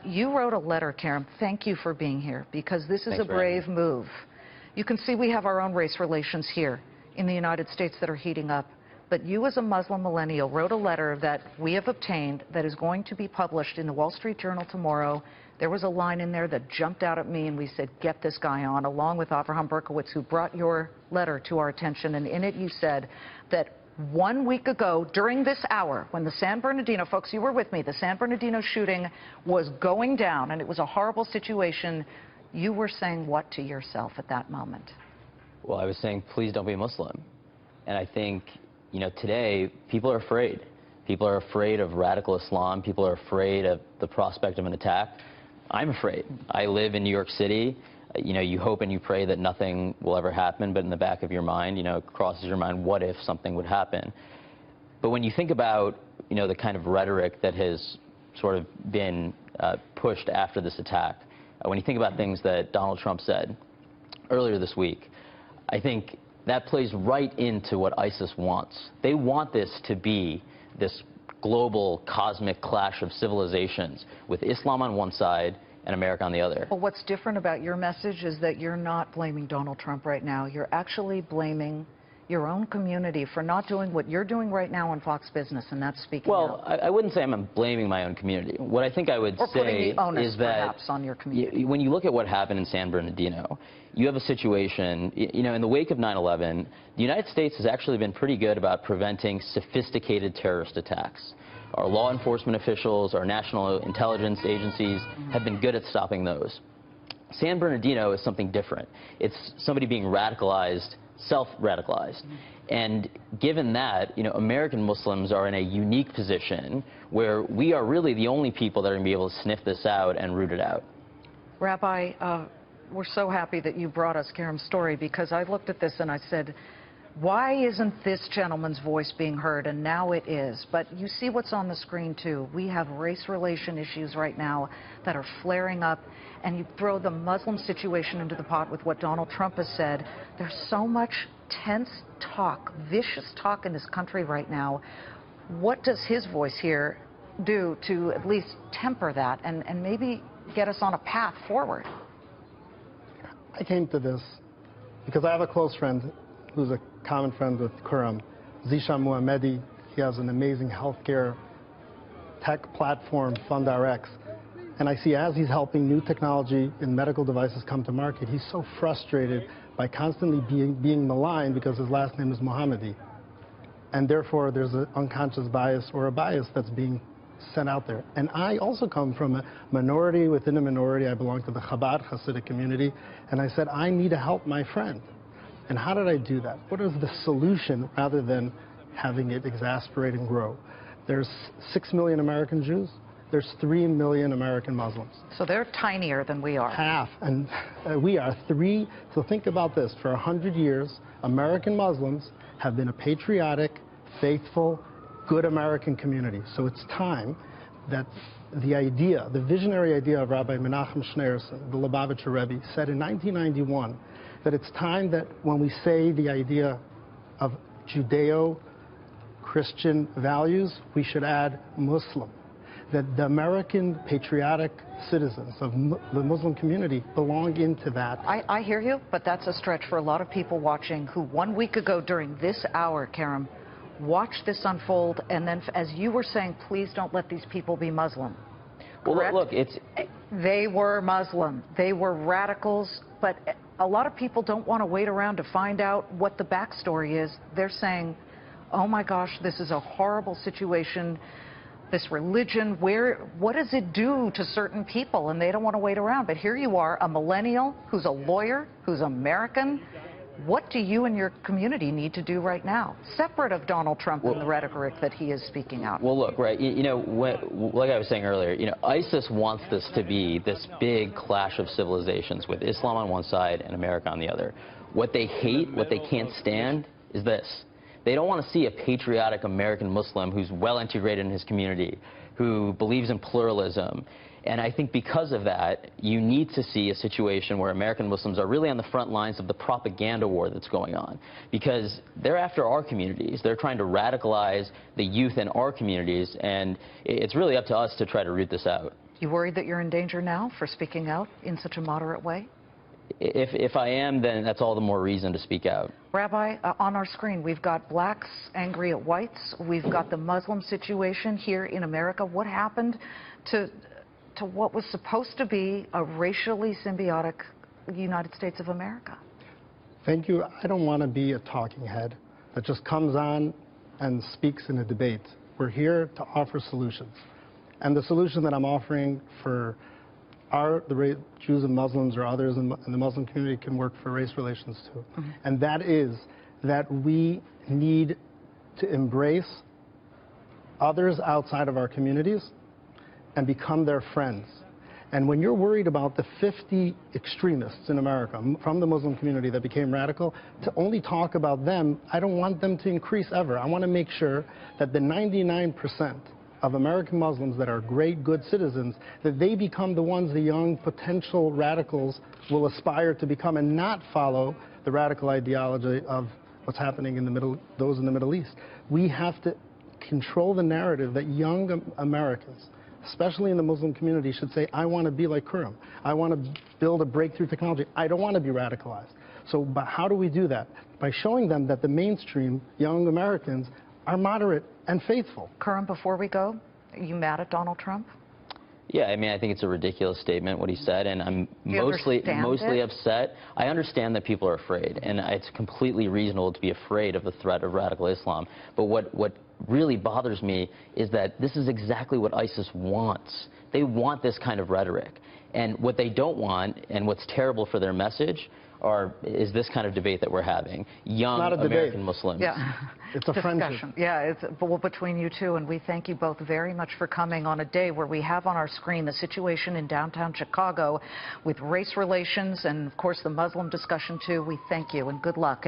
You wrote a letter, Khurram. Thank you for being here, because this is a brave move. You can see we have our own race relations here in the United States that are heating up. But you, as a Muslim millennial, wrote a letter that we have obtained that is going to be published in the Wall Street Journal tomorrow. There was a line in there that jumped out at me, and we said, get this guy on, along with Avraham Berkowitz, who brought your letter to our attention. And in it, you said that 1 week ago, during this hour, when the San Bernardino, folks, you were with me, the San Bernardino shooting was going down, and it was a horrible situation, you were saying what to yourself at that moment? Well, I was saying, please don't be Muslim. And I think, you know, today, people are afraid. People are afraid of radical Islam. People are afraid of the prospect of an attack. I'm afraid. I live in New York City. You know, you hope and you pray that nothing will ever happen, but in the back of your mind, you know, it crosses your mind, what if something would happen? But when you think about, you know, the kind of rhetoric that has sort of been pushed after this attack, when you think about things that Donald Trump said earlier this week, I think that plays right into what ISIS wants. They want this to be this global cosmic clash of civilizations with Islam on one side and America on the other. Well, what's different about your message is that you're not blaming Donald Trump right now. You're actually blaming your own community for not doing what you're doing right now on Fox Business, and that's speaking out. Well, I wouldn't say I'm blaming my own community. What I think I would say the onus, is that perhaps, on your community. When you look at what happened in San Bernardino, you have a situation, you know, in the wake of 9/11, the United States has actually been pretty good about preventing sophisticated terrorist attacks. Our law enforcement officials, our national intelligence agencies have been good at stopping those. San Bernardino is something different. It's somebody being radicalized, self-radicalized. And given that, you know, American Muslims are in a unique position where we are really the only people that are going to be able to sniff this out and root it out. Rabbi, we're so happy that you brought us Khurram's story, because I looked at this and I said, why isn't this gentleman's voice being heard? And now it is. But you see what's on the screen, too. We have race relation issues right now that are flaring up, and you throw the Muslim situation into the pot with what Donald Trump has said. There's so much tense talk, vicious talk in this country right now. What does his voice here do to at least temper that and maybe get us on a path forward? I came to this because I have a close friend who's a common friend with Khurram, Zishan Mohammedi. He has an amazing healthcare tech platform, FundRx. And I see as he's helping new technology in medical devices come to market, he's so frustrated by constantly being maligned because his last name is Mohammedi. And therefore, there's an unconscious bias or a bias that's being sent out there. And I also come from a minority within a minority. I belong to the Chabad Hasidic community. And I said, I need to help my friend. And how did I do that? What is the solution rather than having it exasperate and grow? There's 6 million American Jews. There's 3 million American Muslims. So they're tinier than we are. Half. And we are 3. So think about this. For 100 years, American Muslims have been a patriotic, faithful, good American community. So it's time that the idea, the visionary idea of Rabbi Menachem Schneerson, the Lubavitcher Rebbe, said in 1991 that it's time that when we say the idea of Judeo-Christian values, we should add Muslim. That the American patriotic citizens of the Muslim community belong into that. I hear you, but that's a stretch for a lot of people watching who 1 week ago during this hour, Khurram, watched this unfold, and then, as you were saying, please don't let these people be Muslim. Well, look, it's... They were Muslim. They were radicals, but a lot of people don't want to wait around to find out what the backstory is. They're saying, oh my gosh, this is a horrible situation. This religion, what does it do to certain people? And they don't want to wait around. But here you are, a millennial who's a lawyer, who's American. What do you and your community need to do right now, separate of Donald Trump and the rhetoric that he is speaking out? Well, look, right, you know, like I was saying earlier, you know, ISIS wants this to be this big clash of civilizations with Islam on one side and America on the other. What they hate, what they can't stand is this. They don't want to see a patriotic American Muslim who's well integrated in his community, who believes in pluralism. And I think because of that, you need to see a situation where American Muslims are really on the front lines of the propaganda war that's going on. Because they're after our communities. They're trying to radicalize the youth in our communities. And it's really up to us to try to root this out. You worried that you're in danger now for speaking out in such a moderate way? If I am, then that's all the more reason to speak out. Rabbi, on our screen, we've got blacks angry at whites. We've got the Muslim situation here in America. What happened to what was supposed to be a racially symbiotic United States of America? Thank you. I don't want to be a talking head that just comes on and speaks in a debate. We're here to offer solutions. And the solution that I'm offering for the Jews and Muslims or others in the Muslim community can work for race relations too. Mm-hmm. And that is that we need to embrace others outside of our communities and become their friends. And when you're worried about the 50 extremists in America from the Muslim community that became radical, to only talk about them, I don't want them to increase ever. I want to make sure that the 99% of American Muslims that are great, good citizens, that they become the ones the young potential radicals will aspire to become and not follow the radical ideology of what's happening in those in the Middle East. We have to control the narrative that young Americans, especially in the Muslim community, should say, I want to be like Khurram. I want to build a breakthrough technology. I don't want to be radicalized. So but how do we do that? By showing them that the mainstream young Americans are moderate and faithful. Khurram, before we go, are you mad at Donald Trump? Yeah, I mean, I think it's a ridiculous statement, what he said, and I'm mostly upset. I understand that people are afraid, and it's completely reasonable to be afraid of the threat of radical Islam. But what really bothers me is that this is exactly what ISIS wants. They want this kind of rhetoric. And what they don't want, and what's terrible for their message, is this kind of debate that we're having. Young American Muslims. Yeah. It's a friendship. Yeah, it's between you two, and we thank you both very much for coming on a day where we have on our screen the situation in downtown Chicago with race relations and, of course, the Muslim discussion, too. We thank you, and good luck.